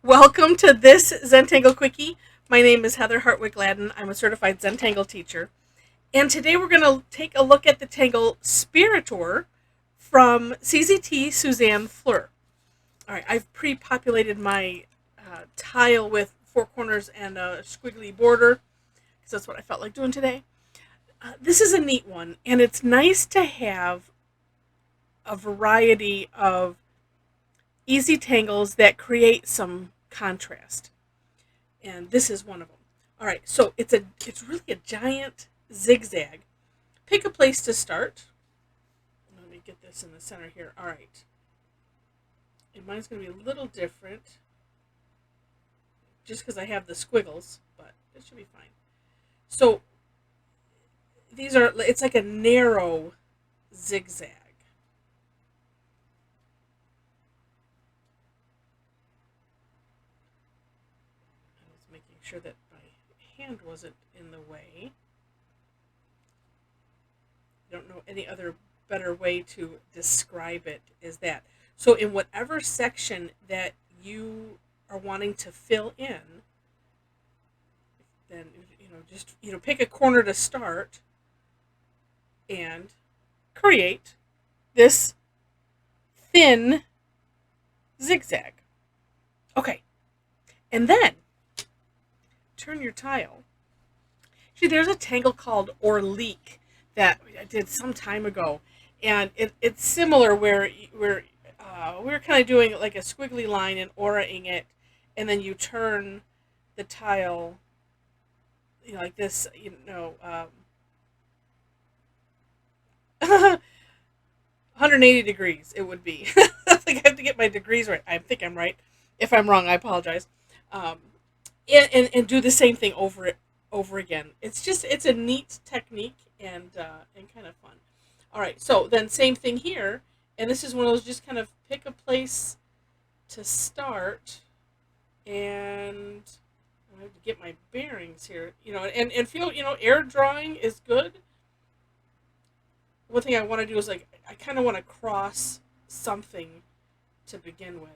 Welcome to this Zentangle Quickie. My name is Heather Hartwick Gladden. I'm a certified Zentangle teacher. And today we're going to take a look at the tangle Spearator from CZT Suzanne Fluhr. All right, I've pre-populated my tile with four corners and a squiggly border because that's what I felt like doing today. This is a neat one, and it's nice to have a variety of easy tangles that create some contrast. And this is one of them. All right, so it's really a giant zigzag. Pick a place to start. Let me get this in the center here. All right. And mine's going to be a little different just because I have the squiggles, but it should be fine. So it's like a narrow zigzag. Making sure that my hand wasn't in the way. I don't know any other better way to describe it is that. So in whatever section that you are wanting to fill in, then just pick a corner to start and create this thin zigzag. Okay. And then turn your tile. See, there's a tangle called Or Leak that I did some time ago, and it's similar where we're kind of doing like a squiggly line and auraing it, and then you turn the tile, like this, 180 degrees it would be. I think I have to get my degrees right. I think I'm right. If I'm wrong, I apologize. And do the same thing over again. It's a neat technique and kind of fun. All right, so then same thing here, and this is one of those just kind of pick a place to start, and I have to get my bearings here, and feel, air drawing is good. One thing I want to do is I kind of want to cross something to begin with.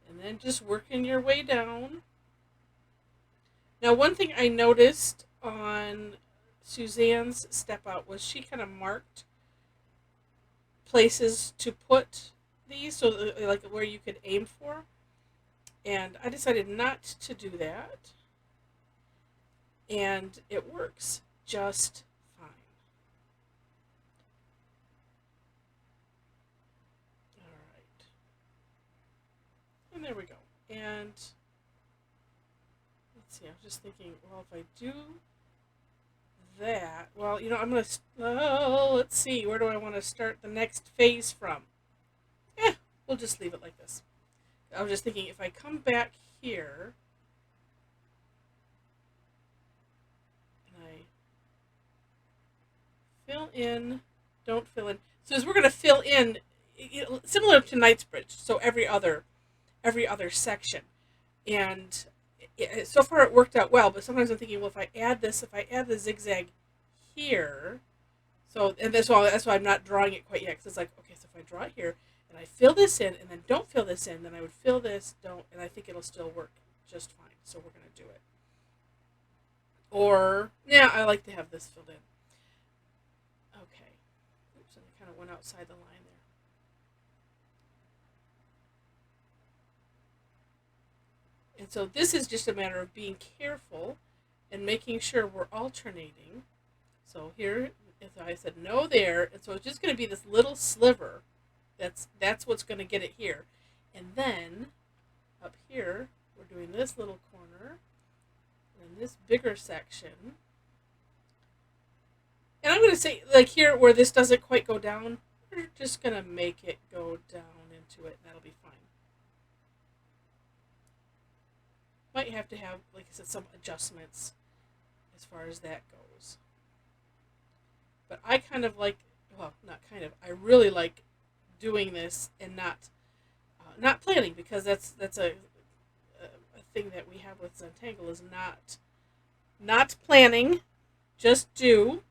And then just working your way down. Now, one thing I noticed on Suzanne's step out was she kind of marked places to put these, so like where you could aim for. And I decided not to do that. And it works just fine. All right. And there we go. And let's see, I was just thinking, well, if I do that, well, I'm going to, let's see, where do I want to start the next phase from? We'll just leave it like this. I was just thinking, if I come back here, and I fill in, don't fill in. So as we're going to fill in, similar to Knightsbridge, so every other section. And so far it worked out well, but sometimes I'm thinking, well, if I add the zigzag here, that's why I'm not drawing it quite yet, because it's like, okay, so if I draw it here, and I fill this in, and then don't fill this in, then I would fill this, don't, and I think it'll still work just fine, so we're going to do it. Or, yeah, I like to have this filled in. Okay. Oops, and I kind of went outside the line there. And so this is just a matter of being careful and making sure we're alternating. So here, as I said, no there, and so it's just going to be this little sliver. That's what's going to get it here. And then up here, we're doing this little corner and this bigger section. And I'm going to say, like here where this doesn't quite go down, we're just going to make it go down into it, and that'll be fine. Might have to have, like I said, some adjustments as far as that goes. But I kind of like, well, not kind of, I really like doing this and not planning, because that's a thing that we have with Zentangle is not planning, just do.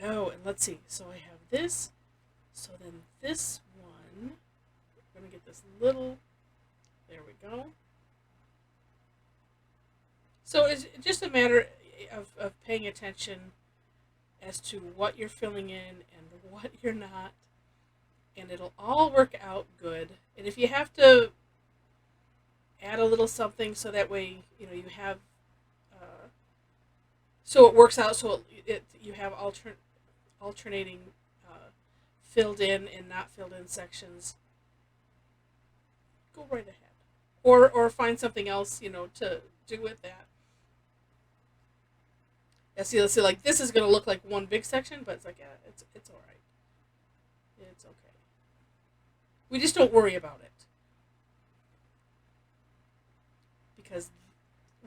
Oh, and let's see. So I have this. So then this one Let me get this little, there we go. So it's just a matter of paying attention as to what you're filling in and what you're not, and it'll all work out good. And if you have to add a little something so that way, you know, you have, so it works out, so you have alternating filled in and not filled in sections, go right ahead. Or find something else, you know, to do with that. Yeah, see, let's see, like this is going to look like one big section, but it's like, yeah, it's all right. It's okay. We just don't worry about it. Because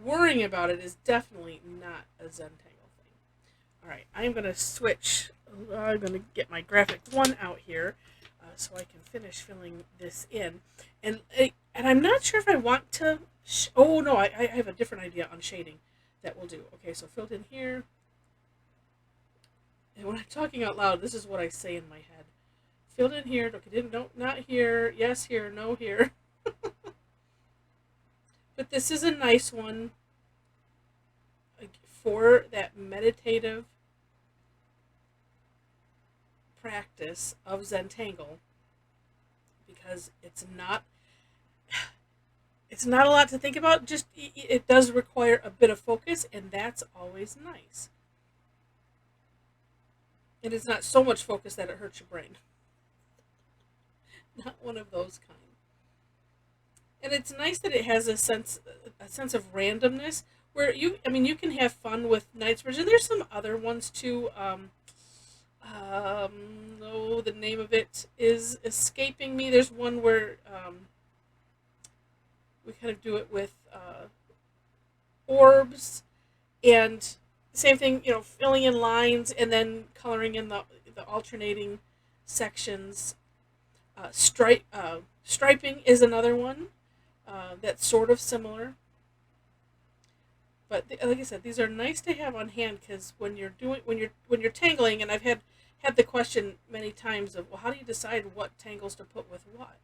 worrying about it is definitely not a Zentangle thing. All right, I'm going to switch. I'm going to get my graphic one out here so I can finish filling this in. And I'm not sure if I want to... oh, no, I have a different idea on shading that we'll do. Okay, so filled in here. And when I'm talking out loud, this is what I say in my head. Filled in here. Okay, no, not here. Yes, here. No, here. But this is a nice one for that meditative practice of Zentangle, because it's not a lot to think about. Just it does require a bit of focus, and that's always nice. And it's not so much focus that it hurts your brain. Not one of those kind. And it's nice that it has a sense of randomness where you can have fun with Knightsbridge, and there's some other ones too. No, the name of it is escaping me. There's one where we kind of do it with orbs, and same thing, you know, filling in lines and then coloring in the alternating sections. Striping is another one that's sort of similar. But like I said, these are nice to have on hand, because when you're tangling, and I've had the question many times of, well, how do you decide what tangles to put with what?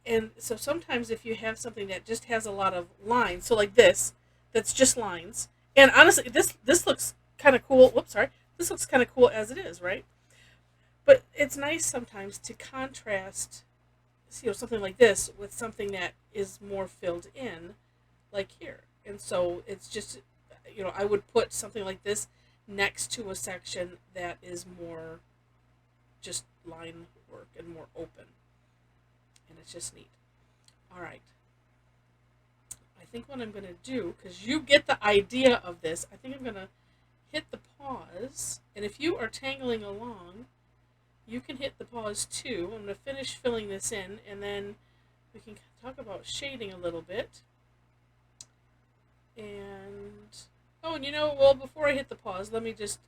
And so sometimes if you have something that just has a lot of lines, so like this, that's just lines, and honestly, this looks kind of cool. Whoops, sorry. This looks kind of cool as it is, right? But it's nice sometimes to contrast, you know, something like this with something that is more filled in, like here. And so it's just, you know, I would put something like this next to a section that is more just line work and more open. And it's just neat. All right. I think what I'm going to do, because you get the idea of this, I think I'm going to hit the pause. And if you are tangling along, you can hit the pause too. I'm going to finish filling this in, and then we can talk about shading a little bit. And, oh, and you know, well, before I hit the pause, let me just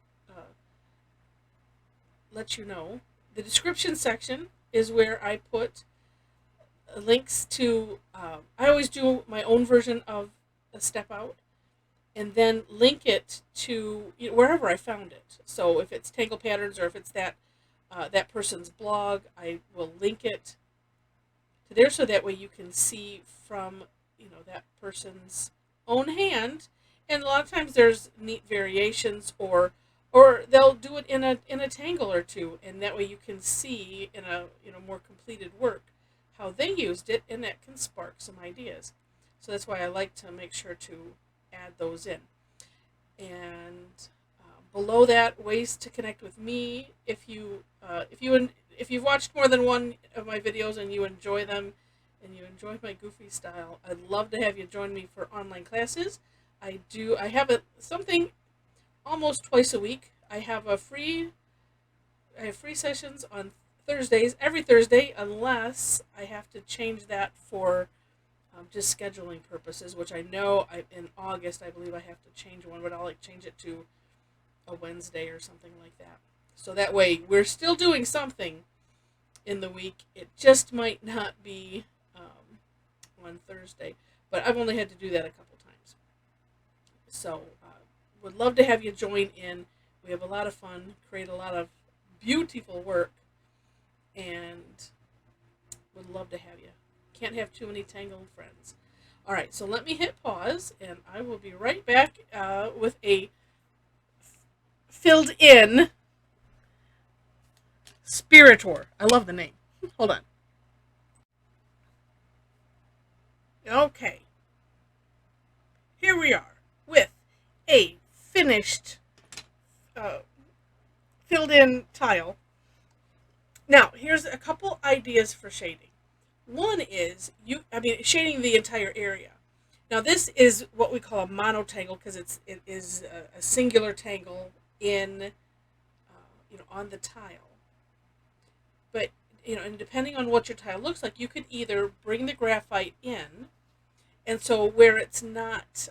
let you know. The description section is where I put links to, I always do my own version of a step out, and then link it to, you know, wherever I found it. So if it's Tangle Patterns, or if it's that person's blog, I will link it to there, so that way you can see from, you know, that person's own hand. And a lot of times there's neat variations, or they'll do it in a tangle or two, and that way you can see in a, you know, more completed work how they used it, and that can spark some ideas. So that's why I like to make sure to add those in. And below that, ways to connect with me. If you've watched more than one of my videos and you enjoy them, and you enjoy my goofy style, I'd love to have you join me for online classes. I have something almost twice a week. I have free sessions on Thursdays, every Thursday, unless I have to change that for just scheduling purposes, which I know in August, I believe I have to change one, but I'll change it to a Wednesday or something like that. So that way we're still doing something in the week. It just might not be on Thursday, but I've only had to do that a couple times. So would love to have you join in. We have a lot of fun, create a lot of beautiful work, and Would love to have you. Can't have too many tangled friends. All right, so let me hit pause, and I will be right back with a filled in Spearator. I love the name. Hold on. Okay. Here we are with a finished filled in tile. Now, here's a couple ideas for shading. One is shading the entire area. Now, this is what we call a monotangle because it is a singular tangle in on the tile. But and depending on what your tile looks like, you could either bring the graphite in, and so where it's not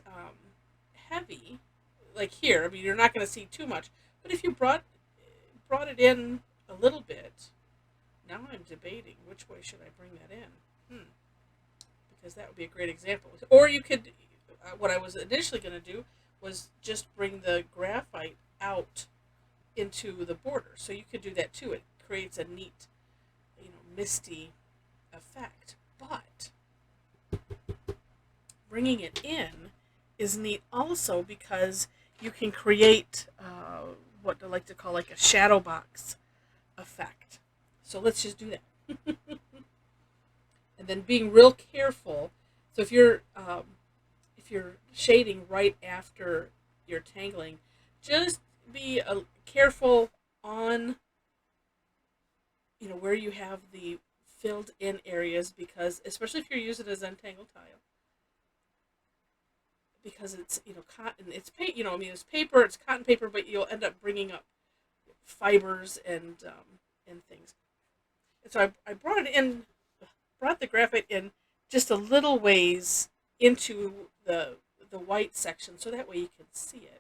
heavy, like here, you're not going to see too much. But if you brought it in a little bit, now I'm debating which way should I bring that in. Because that would be a great example. Or you could, what I was initially going to do was just bring the graphite out into the border. So you could do that too. It creates a neat, misty effect. But bringing it in is neat also because you can create what I like to call like a shadow box effect. So let's just do that. And then being real careful. So if you're shading right after you're tangling, just be careful on where you have the filled in areas, because especially if you're using a Zentangle tile, because it's cotton, it's it's paper, it's cotton paper, but you'll end up bringing up fibers and things. And so I brought the graphite in just a little ways into the white section, so that way you can see it.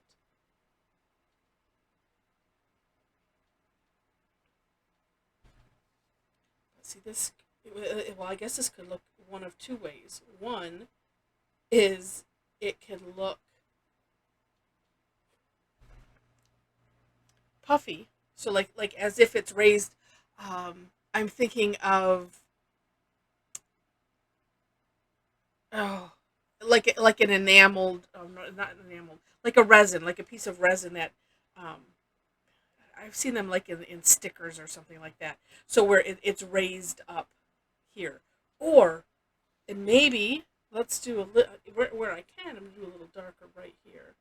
See this? Well, I guess this could look one of two ways. One is it can look puffy, so like as if it's raised. I'm thinking of like an enameled, no, not enameled, like a resin, like a piece of resin that I've seen them like in stickers or something like that. So where it's raised up here, and maybe let's do a little where I can. I'm gonna do a little darker right here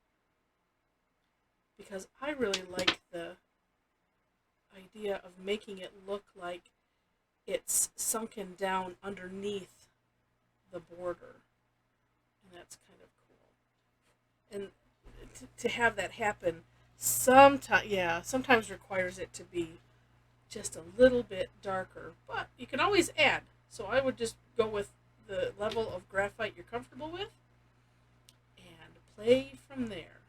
because I really like the idea of making it look like it's sunken down underneath the border, and that's kind of cool. And to have that happen sometimes requires it to be just a little bit darker, but you can always add. So I would just go with the level of graphite you're comfortable with and play from there.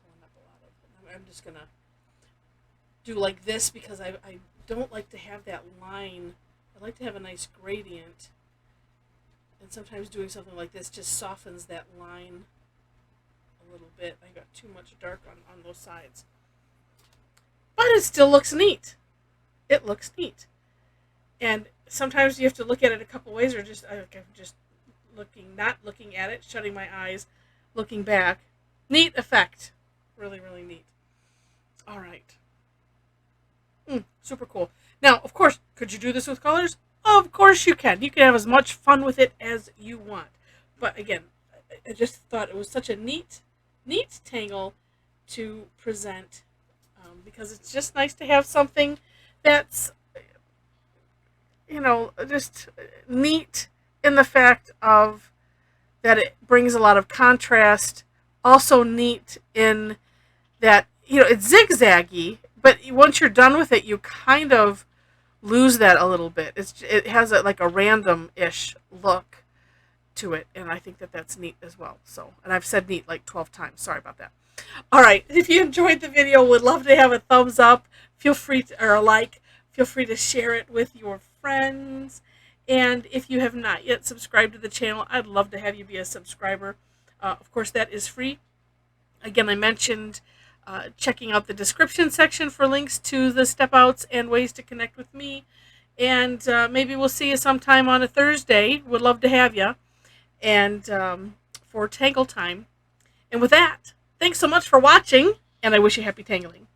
Pulling up a lot of it. I'm just gonna do like this because I don't like to have that line. I like to have a nice gradient, and sometimes doing something like this just softens that line a little bit. I got too much dark on those sides, but it still looks neat. It looks neat, and sometimes you have to look at it a couple ways, or I'm just not looking at it, shutting my eyes, looking back. Neat effect, really, really neat. All right. Super cool. Now, of course, could you do this with colors? Of course you can. You can have as much fun with it as you want. But again, I just thought it was such a neat tangle to present, because it's just nice to have something that's, just neat in the fact of that it brings a lot of contrast. Also neat in that, it's zigzaggy, but once you're done with it, you kind of lose that a little bit. It has like a random-ish look to it, and I think that that's neat as well. So, and I've said neat like 12 times. Sorry about that. All right, if you enjoyed the video, would love to have a thumbs up. Feel free to, or a like. Feel free to share it with your friends. And if you have not yet subscribed to the channel, I'd love to have you be a subscriber. Of course, that is free. Again, I mentioned checking out the description section for links to the step outs and ways to connect with me. And maybe we'll see you sometime on a Thursday. Would love to have you. And for Tangle time. And with that, thanks so much for watching, and I wish you happy tangling.